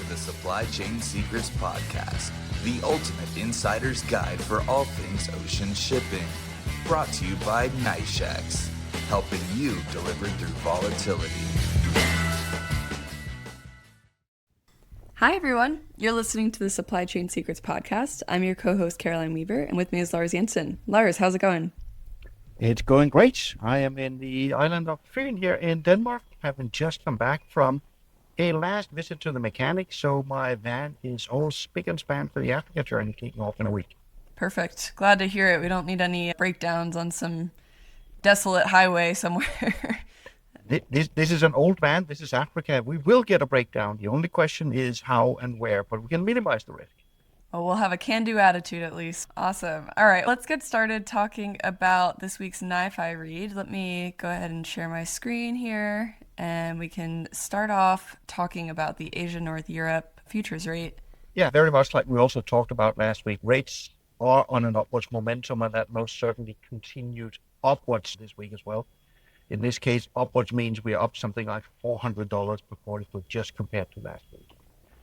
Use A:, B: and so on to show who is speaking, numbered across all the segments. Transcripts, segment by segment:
A: the Supply Chain Secrets Podcast, the ultimate insider's guide for all things ocean shipping. Brought to you by NYFI, helping you deliver through volatility.
B: Hi, everyone. You're listening to the Supply Chain Secrets Podcast. I'm your co-host, Caroline Weaver, and with me is Lars Jensen. Lars, how's it going?
C: It's going great. I am in the island of Fyn here in Denmark, having just come back from a last visit to the mechanic, so my van is all spick and span for the Africa journey kicking off in a week.
B: Perfect. Glad to hear it. We don't need any breakdowns on some desolate highway somewhere.
C: This is an old van. This is Africa. We will get a breakdown. The only question is how and where, but we can minimize the risk.
B: Well, we'll have a can-do attitude at least. Awesome. All right, let's get started talking about this week's NYFI read. Let me go ahead and share my screen here, and we can start off talking about the Asia-North Europe futures rate.
C: Yeah, very much like we also talked about last week. Rates are on an upwards momentum, and that most certainly continued upwards this week as well. In this case, upwards means we are up something like $400 per 40 foot just compared to last week.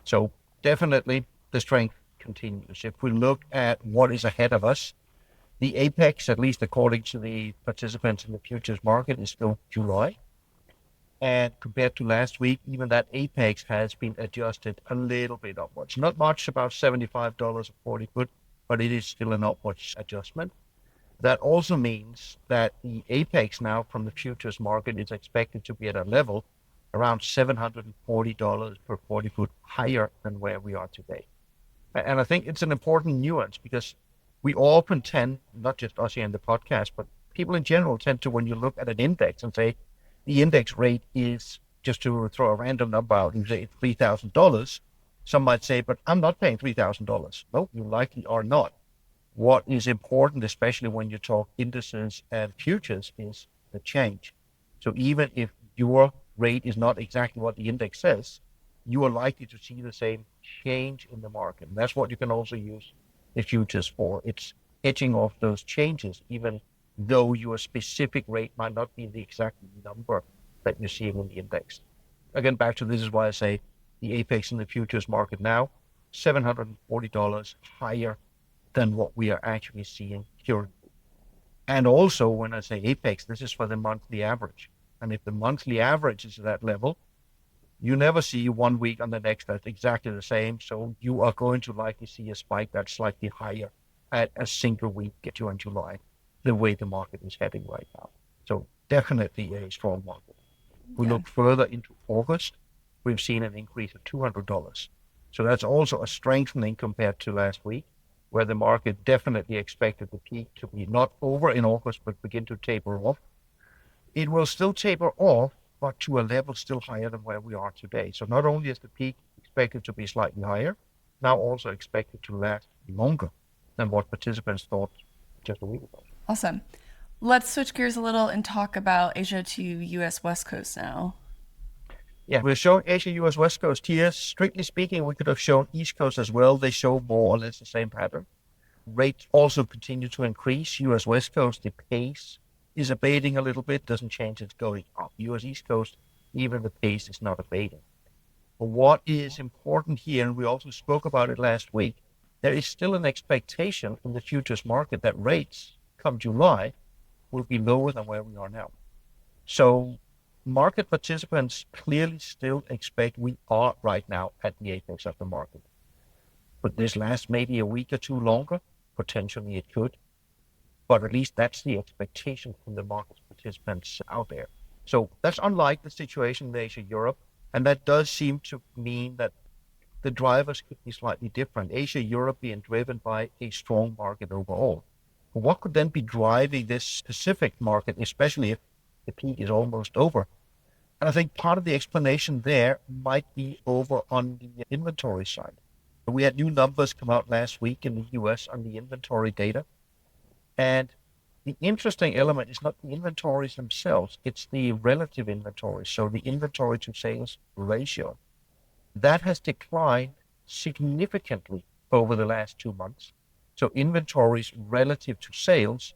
C: So definitely the strength continues. If we look at what is ahead of us, the apex, at least according to the participants in the futures market, is still July. And compared to last week, even that apex has been adjusted a little bit upwards. Not much, about $75 a 40 foot, but it is still an upwards adjustment. That also means that the apex now from the futures market is expected to be at a level around $740 per 40 foot higher than where we are today. And I think it's an important nuance because we often tend, not just us here in the podcast, but people in general tend to, when you look at an index and say the index rate is, just to throw a random number out and say it's $3,000, some might say, but I'm not paying $3,000. No, you likely are not. What is important, especially when you talk indices and futures, is the change. So even if your rate is not exactly what the index says, you are likely to see the same change in the market. And that's what you can also use the futures for. It's hedging off those changes, even though your specific rate might not be the exact number that you're seeing in the index. Again, back to this is why I say the apex in the futures market now, $740 higher than what we are actually seeing currently. And also, when I say apex, this is for the monthly average. And if the monthly average is at that level, you never see 1 week on the next that's exactly the same. So you are going to likely see a spike that's slightly higher at a single week during July, the way the market is heading right now. So definitely a strong market. We look further into August, we've seen an increase of $200. So that's also a strengthening compared to last week, where the market definitely expected the peak to be not over in August, but begin to taper off. It will still taper off, but to a level still higher than where we are today. So not only is the peak expected to be slightly higher, now also expected to last longer than what participants thought just a week ago.
B: Awesome. Let's switch gears a little and talk about Asia to US West Coast now.
C: Yeah, we're showing Asia-US West Coast here. Strictly speaking, we could have shown East Coast as well. They show more or less the same pattern. Rates also continue to increase. US West Coast, the pace is abating a little bit, doesn't change, it's going up. US East Coast, even the pace is not abating. But what is important here, and we also spoke about it last week, there is still an expectation from the futures market that rates come July will be lower than where we are now. So market participants clearly still expect we are right now at the apex of the market. But this lasts maybe a week or two longer, potentially it could. But at least that's the expectation from the market participants out there. So that's unlike the situation in Asia-Europe, and that does seem to mean that the drivers could be slightly different. Asia-Europe being driven by a strong market overall. But what could then be driving this specific market, especially if the peak is almost over? And I think part of the explanation there might be over on the inventory side. We had new numbers come out last week in the US on the inventory data. And the interesting element is not the inventories themselves, it's the relative inventory. So the inventory to sales ratio. That has declined significantly over the last 2 months. So inventories relative to sales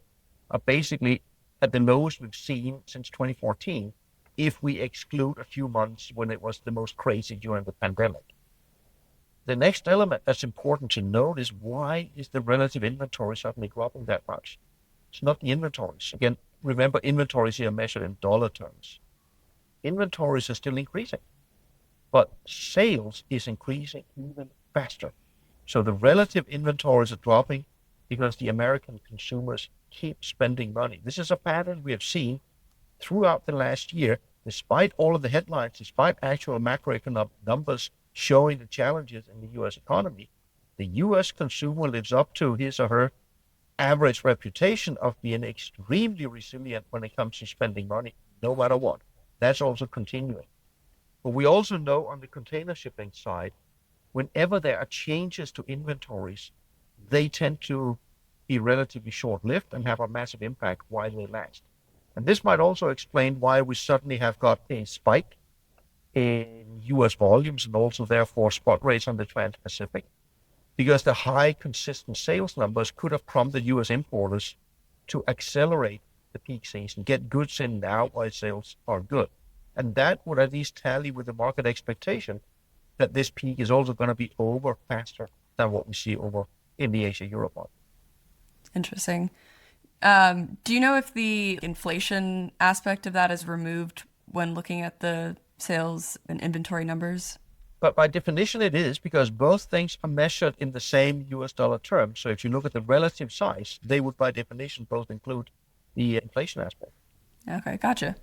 C: are basically at the lowest we've seen since 2014, if we exclude a few months when it was the most crazy during the pandemic. The next element that's important to note is why is the relative inventory suddenly dropping that much? It's not the inventories. Again, remember inventories here are measured in dollar terms. Inventories are still increasing, but sales is increasing even faster. So the relative inventories are dropping because the American consumers keep spending money. This is a pattern we have seen throughout the last year, despite all of the headlines, despite actual macroeconomic numbers showing the challenges in the U.S. economy. The U.S. consumer lives up to his or her average reputation of being extremely resilient when it comes to spending money, no matter what. That's also continuing. But we also know on the container shipping side, whenever there are changes to inventories, they tend to be relatively short-lived and have a massive impact while they last. And this might also explain why we suddenly have got a spike in U.S. volumes and also therefore spot rates on the Trans-Pacific, because the high consistent sales numbers could have prompted U.S. importers to accelerate the peak season, get goods in now while sales are good. And that would at least tally with the market expectation that this peak is also going to be over faster than what we see over in the Asia-Europe market.
B: Interesting. Do you know if the inflation aspect of that is removed when looking at the sales and inventory numbers?
C: But by definition, it is, because both things are measured in the same US dollar terms. So if you look at the relative size, they would by definition both include the inflation aspect.
B: Okay, gotcha.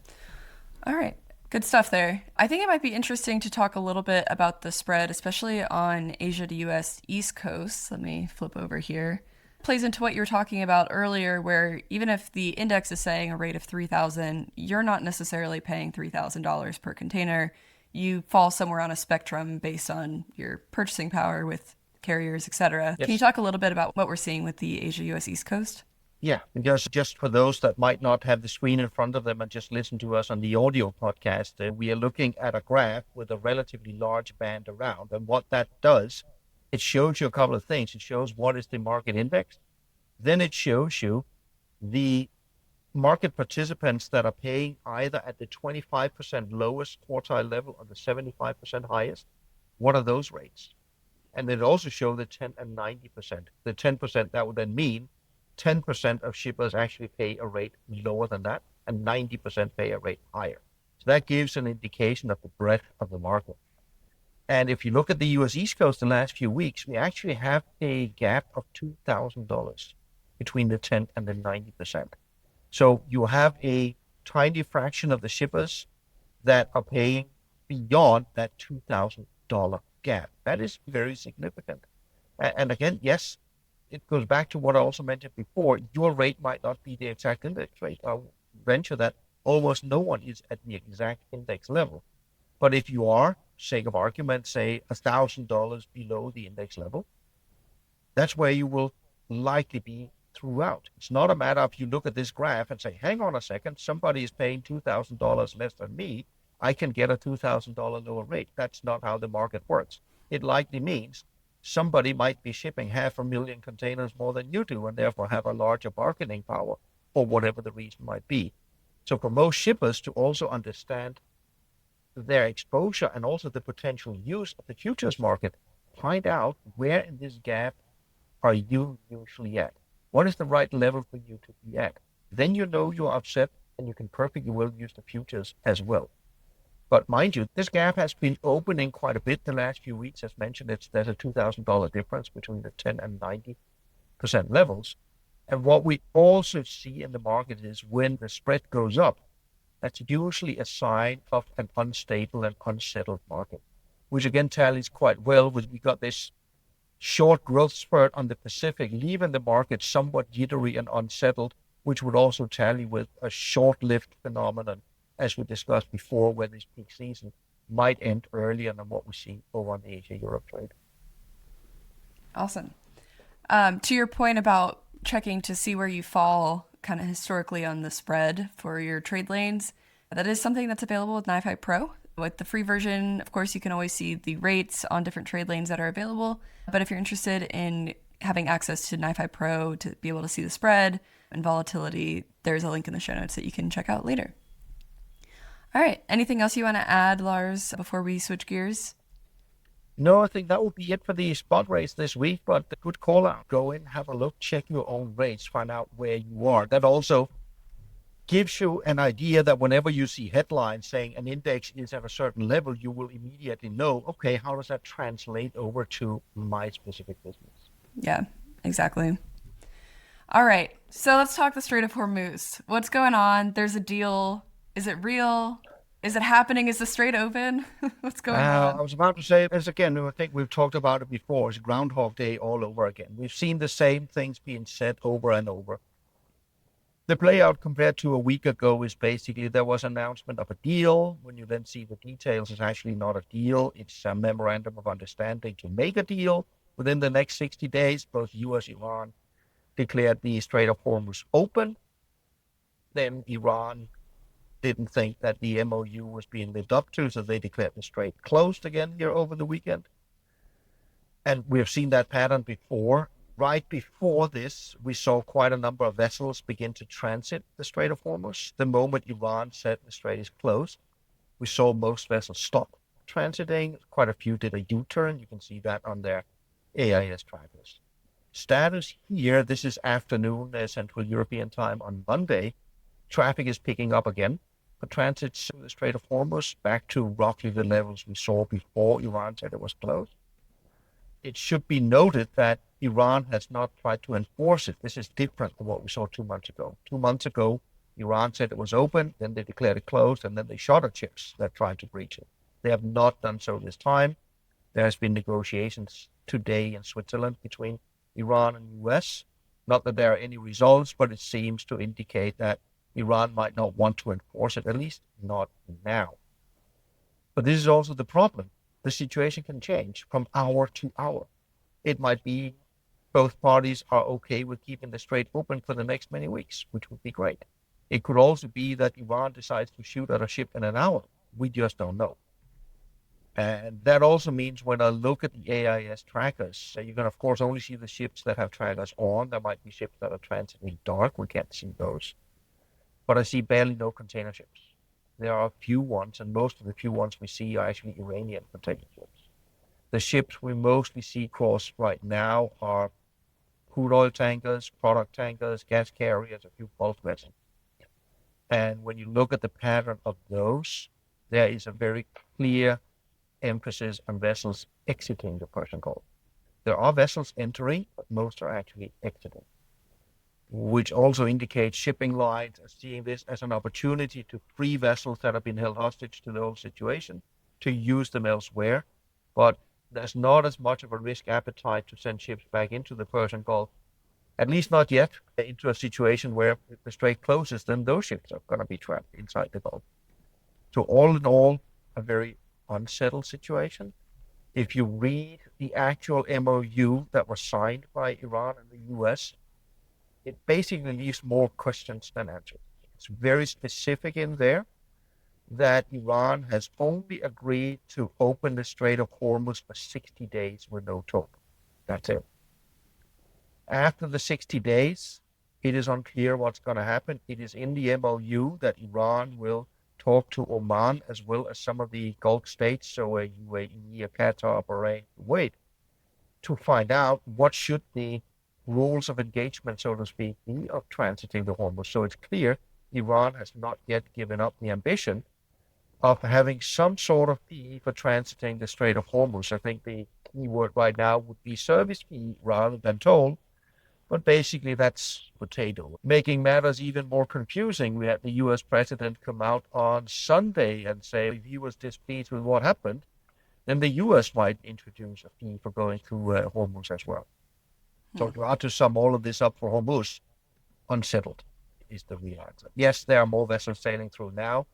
B: All right. Good stuff there. I think it might be interesting to talk a little bit about the spread, especially on Asia to US East Coast. Let me flip over here. Plays into what you were talking about earlier, where even if the index is saying a rate of 3,000, you're not necessarily paying $3,000 per container. You fall somewhere on a spectrum based on your purchasing power with carriers, et cetera.
C: Yes.
B: Can you talk a little bit about what we're seeing with the Asia-US East Coast?
C: Yeah, because just for those that might not have the screen in front of them and just listen to us on the audio podcast, we are looking at a graph with a relatively large band around. And what that does, it shows you a couple of things. It shows what is the market index. Then it shows you the market participants that are paying either at the 25% lowest quartile level or the 75% highest. What are those rates? And it also shows the 10 and 90%. The 10%, that would then mean 10% of shippers actually pay a rate lower than that, and 90% pay a rate higher. So that gives an indication of the breadth of the market. And if you look at the US East Coast the last few weeks, we actually have a gap of $2,000 between the 10 and the 90%. So you have a tiny fraction of the shippers that are paying beyond that $2,000 gap. That is very significant. And again, yes, it goes back to what I also mentioned before. Your rate might not be the exact index rate. I'll venture that almost no one is at the exact index level. But if you are, sake of argument, say $1,000 below the index level, that's where you will likely be throughout. It's not a matter of you look at this graph and say, hang on a second, somebody is paying $2,000 less than me. I can get a $2,000 lower rate. That's not how the market works. It likely means somebody might be shipping 500,000 containers more than you do and therefore have a larger bargaining power, or whatever the reason might be. So for most shippers to also understand their exposure and also the potential use of the futures market, find out where in this gap are you usually at. What is the right level for you to be at? Then you know you're upset and you can perfectly well use the futures as well. But mind you, this gap has been opening quite a bit the last few weeks. As mentioned, there's a $2,000 difference between the 10 and 90% levels. And what we also see in the market is when the spread goes up, that's usually a sign of an unstable and unsettled market, which again tallies quite well with we got this short growth spurt on the Pacific, leaving the market somewhat jittery and unsettled, which would also tally with a short-lived phenomenon, as we discussed before, where this peak season might end earlier than what we see over on the Asia-Europe trade.
B: Awesome. To your point about checking to see where you fall kind of historically on the spread for your trade lanes, that is something that's available with NYFI Pro. With the free version, of course, you can always see the rates on different trade lanes that are available. But if you're interested in having access to NYFI Pro to be able to see the spread and volatility, there's a link in the show notes that you can check out later. All right. Anything else you want to add, Lars, before we switch gears?
C: No, I think that will be it for the spot rates this week, but a good call out. Go in, have a look, check your own rates, find out where you are. That also gives you an idea that whenever you see headlines saying an index is at a certain level, you will immediately know, okay, how does that translate over to my specific business?
B: Yeah, exactly. All right, so let's talk the Strait of Hormuz. What's going on? There's a deal. Is it real? Is it happening? Is the strait open? What's going
C: I
B: on?
C: was about to say, as again, I think we've talked about it before, it's Groundhog Day all over again. We've seen the same things being said over and over. The play out compared to a week ago is basically there was an announcement of a deal. When you then see the details, it's actually not a deal. It's a memorandum of understanding to make a deal. Within the next 60 days, both US and Iran declared the Strait of Hormuz open. Then Iran didn't think that the MOU was being lived up to, so they declared the strait closed again here over the weekend. And we've seen that pattern before. Right before this, we saw quite a number of vessels begin to transit the Strait of Hormuz. The moment Iran said the strait is closed, we saw most vessels stop transiting. Quite a few did a U-turn. You can see that on their AIS trackers. Status here, this is afternoon Central European time on Monday. Traffic is picking up again. The transits through the Strait of Hormuz back to roughly the levels we saw before Iran said it was closed. It should be noted that Iran has not tried to enforce it. This is different from what we saw 2 months ago. 2 months ago, Iran said it was open, then they declared it closed, and then they shot at ships that tried to breach it. They have not done so this time. There has been negotiations today in Switzerland between Iran and US. Not that there are any results, but it seems to indicate that Iran might not want to enforce it, at least not now. But this is also the problem. The situation can change from hour to hour. It might be both parties are okay with keeping the strait open for the next many weeks, which would be great. It could also be that Iran decides to shoot at a ship in an hour. We just don't know. And that also means when I look at the AIS trackers, you can, of course, only see the ships that have trackers on. There might be ships that are transiting dark. We can't see those. But I see barely no container ships. There are a few ones, and most of the few ones we see are actually Iranian container ships. The ships we mostly see cross right now are crude oil tankers, product tankers, gas carriers, a few bulk vessels. And when you look at the pattern of those, there is a very clear emphasis on vessels exiting the Persian Gulf. There are vessels entering, but most are actually exiting, which also indicates shipping lines are seeing this as an opportunity to free vessels that have been held hostage to the old situation, to use them elsewhere. But there's not as much of a risk appetite to send ships back into the Persian Gulf, at least not yet, into a situation where if the strait closes, then those ships are going to be trapped inside the Gulf. So all in all, a very unsettled situation. If you read the actual MOU that was signed by Iran and the US, it basically leaves more questions than answers. It's very specific in there that Iran has only agreed to open the Strait of Hormuz for 60 days with no talk. That's it. After the 60 days, it is unclear what's going to happen. It is in the MOU that Iran will talk to Oman as well as some of the Gulf states, so UAE, Qatar, Bahrain, Kuwait, to find out what should the rules of engagement, so to speak, be of transiting the Hormuz. So it's clear Iran has not yet given up the ambition of having some sort of fee for transiting the Strait of Hormuz. I think the key word right now would be service fee rather than toll, but basically that's potato. Making matters even more confusing, we had the US president come out on Sunday and say if he was displeased with what happened, then the US might introduce a fee for going through Hormuz as well. So to sum all of this up for Hormuz, unsettled is the real answer. Yes, there are more vessels sailing through now,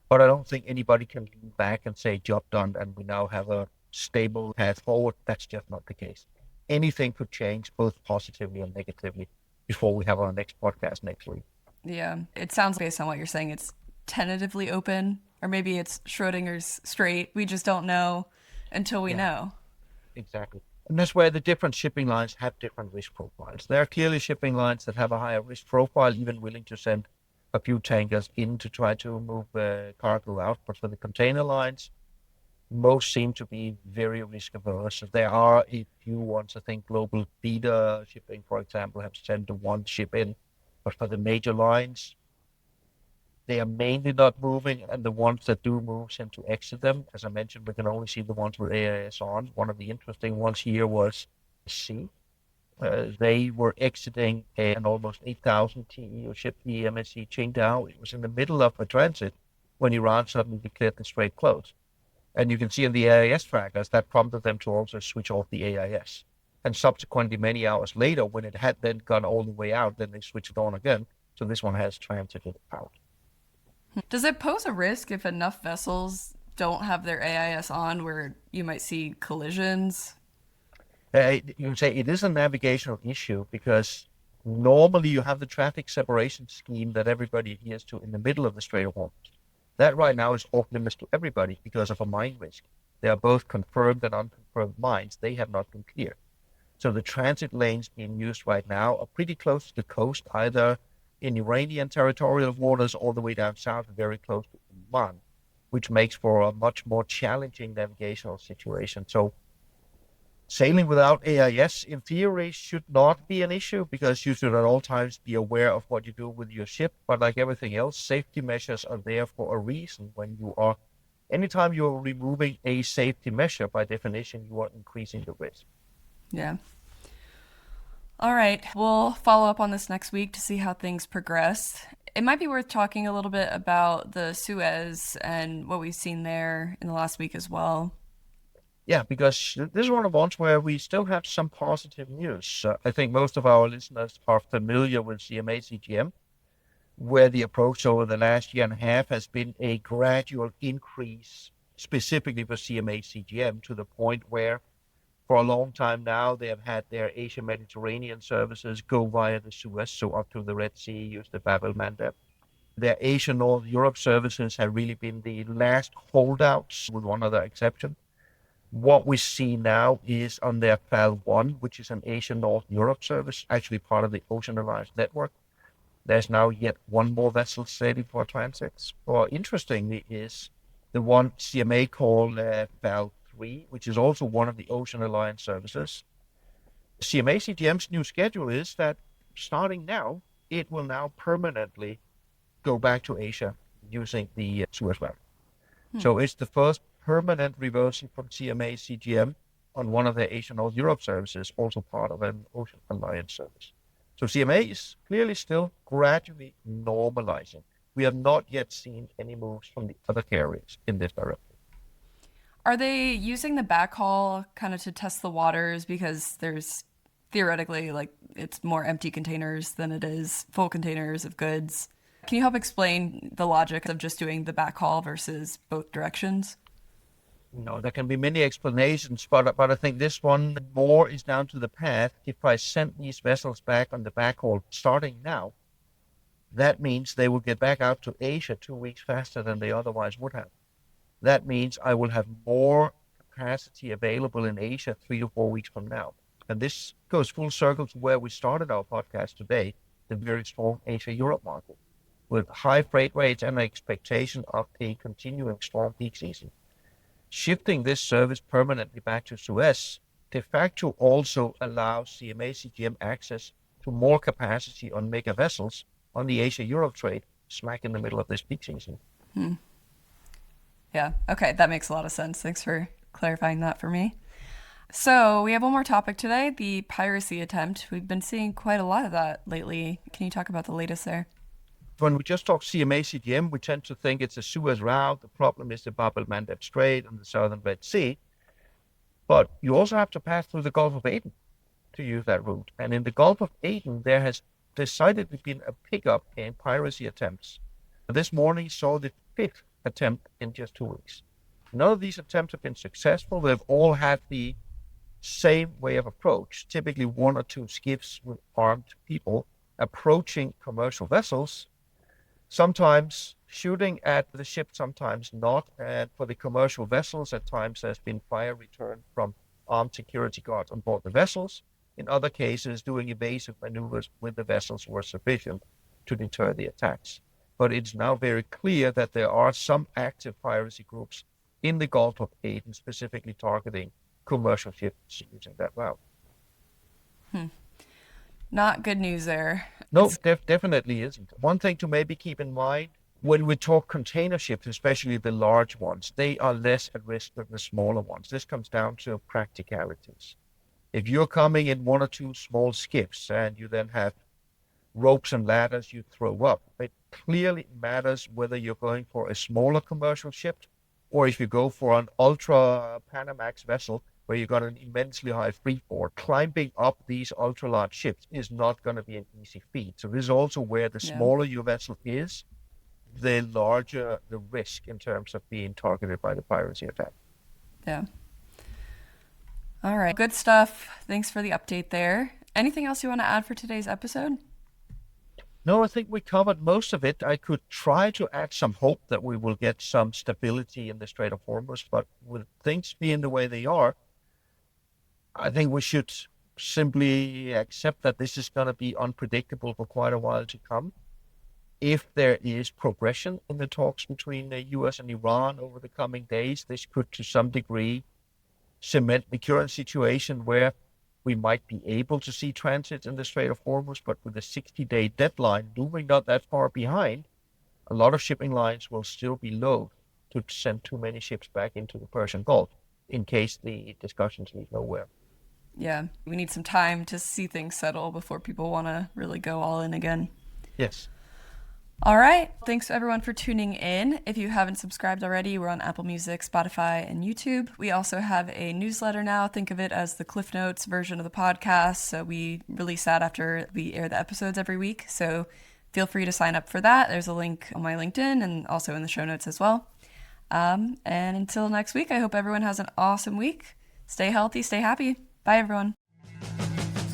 C: but I don't think anybody can lean back and say job done and we now have a stable path forward. That's just not the case. Anything could change both positively and negatively before we have our next podcast next week.
B: Yeah, it sounds based on what you're saying, it's tentatively open, or maybe it's Schrödinger's strait. We just don't know until we know.
C: Exactly. And that's where the different shipping lines have different risk profiles. There are clearly shipping lines that have a higher risk profile, even willing to send a few tankers in to try to move cargo out. But for the container lines, Most seem to be very risk averse. There are a few ones, I think Global Feeder Shipping, for example, have sent one ship in. But for the major lines, they are mainly not moving, and the ones that do move tend to exit them. As I mentioned, we can only see the ones with AIS on. One of the interesting ones here was C. They were exiting an almost 8,000 TEU ship, the MSC Qingdao. It was in the middle of a transit when Iran suddenly declared the strait closed. And you can see in the AIS trackers that prompted them to also switch off the AIS. And subsequently, many hours later, when it had then gone all the way out, then they switched it on again. So this one has transited out.
B: Does it pose a risk if enough vessels don't have their AIS on where you might see collisions?
C: You can say it is a navigational issue because normally you have the traffic separation scheme that everybody adheres to in the middle of the Strait of Hormuz. That right now is off limits to everybody because of a mine risk. They are both confirmed and unconfirmed mines. They have not been cleared. So the transit lanes being used right now are pretty close to the coast, either in Iranian territorial waters all the way down south, very close to Oman, which makes for a much more challenging navigational situation. So sailing without AIS, in theory, should not be an issue because you should at all times be aware of what you do with your ship. But like everything else, safety measures are there for a reason. Anytime you're removing a safety measure, by definition, you are increasing the risk.
B: Yeah. All right. We'll follow up on this next week to see how things progress. It might be worth talking a little bit about the Suez and what we've seen there in the last week as well.
C: Yeah, because this is one of the ones where we still have some positive news. I think most of our listeners are familiar with CMA CGM, where the approach over the last year and a half has been a gradual increase, specifically for CMA CGM, to the point where for a long time now they have had their Asia-Mediterranean services go via the Suez, so up to the Red Sea, use the Bab el-Mandeb. Their Asia-North Europe services have really been the last holdouts, with one other exception. What we see now is on their FAL 1, which is an Asia-North Europe service, actually part of the Ocean Alliance network. There's now yet one more vessel slated for transits. Or interestingly is the one CMA called FAL 3, which is also one of the Ocean Alliance services. CMA CGM's new schedule is that starting now, it will now permanently go back to Asia using the Suez route. So it's the first permanent reversing from CMA CGM on one of their Asia North Europe services, also part of an Ocean Alliance service. So CMA is clearly still gradually normalizing. We have not yet seen any moves from the other carriers in this direction.
B: Are they using the backhaul kind of to test the waters because there's theoretically it's more empty containers than it is full containers of goods? Can you help explain the logic of just doing the backhaul versus both directions?
C: No, there can be many explanations, but I think this one more is down to the path. If I send these vessels back on the backhaul starting now, that means they will get back out to Asia 2 weeks faster than they otherwise would have. That means I will have more capacity available in Asia 3 to 4 weeks from now. And this goes full circle to where we started our podcast today, the very strong Asia-Europe market, with high freight rates and an expectation of a continuing strong peak season. Shifting this service permanently back to Suez de facto also allows CMA CGM access to more capacity on mega vessels on the Asia-Europe trade, smack in the middle of this peak season.
B: Yeah, okay, that makes a lot of sense. Thanks for clarifying that for me. So we have one more topic today, the piracy attempt. We've been seeing quite a lot of that lately. Can you talk about the latest there?
C: When we just talk CMA CGM, we tend to think it's a Suez route. The problem is the Bab el-Mandeb Strait and the southern Red Sea. But you also have to pass through the Gulf of Aden to use that route. And in the Gulf of Aden, there has decidedly been a pickup in piracy attempts. This morning saw the 5th attempt in just 2 weeks. None of these attempts have been successful. They've all had the same way of approach, typically 1 or 2 skiffs with armed people approaching commercial vessels, sometimes shooting at the ship, sometimes not. And for the commercial vessels, at times there's been fire returned from armed security guards on board the vessels. In other cases, doing evasive maneuvers with the vessels were sufficient to deter the attacks. But it's now very clear that there are some active piracy groups in the Gulf of Aden, specifically targeting commercial ships using that route.
B: Not good news there.
C: No, definitely isn't. One thing to maybe keep in mind, when we talk container ships, especially the large ones, they are less at risk than the smaller ones. This comes down to practicalities. If you're coming in one or two small skips and you then have ropes and ladders you throw up, it clearly matters whether you're going for a smaller commercial ship or if you go for an ultra Panamax vessel where you got an immensely high freeboard. Climbing up these ultra large ships is not going to be an easy feat. So this is also where the smaller your vessel is, the larger the risk in terms of being targeted by the piracy attack.
B: Yeah. All right. Good stuff. Thanks for the update there. Anything else you want to add for today's episode?
C: No, I think we covered most of it. I could try to add some hope that we will get some stability in the Strait of Hormuz, but with things being the way they are, I think we should simply accept that this is going to be unpredictable for quite a while to come. If there is progression in the talks between the US and Iran over the coming days, this could to some degree cement the current situation where we might be able to see transit in the Strait of Hormuz, but with a 60-day deadline looming not that far behind, a lot of shipping lines will still be loath to send too many ships back into the Persian Gulf in case the discussions lead nowhere.
B: Yeah, we need some time to see things settle before people want to really go all in again.
C: Yes.
B: All right. Thanks everyone for tuning in. If you haven't subscribed already, we're on Apple Music, Spotify, and YouTube. We also have a newsletter now. Think of it as the Cliff Notes version of the podcast. So we release that after we air the episodes every week. So feel free to sign up for that. There's a link on my LinkedIn and also in the show notes as well. And until next week, I hope everyone has an awesome week. Stay healthy, stay happy. Bye, everyone.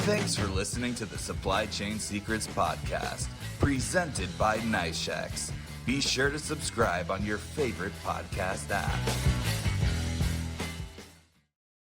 A: Thanks for listening to the Supply Chain Secrets Podcast, presented by NYFI. Be sure to subscribe on your favorite podcast app.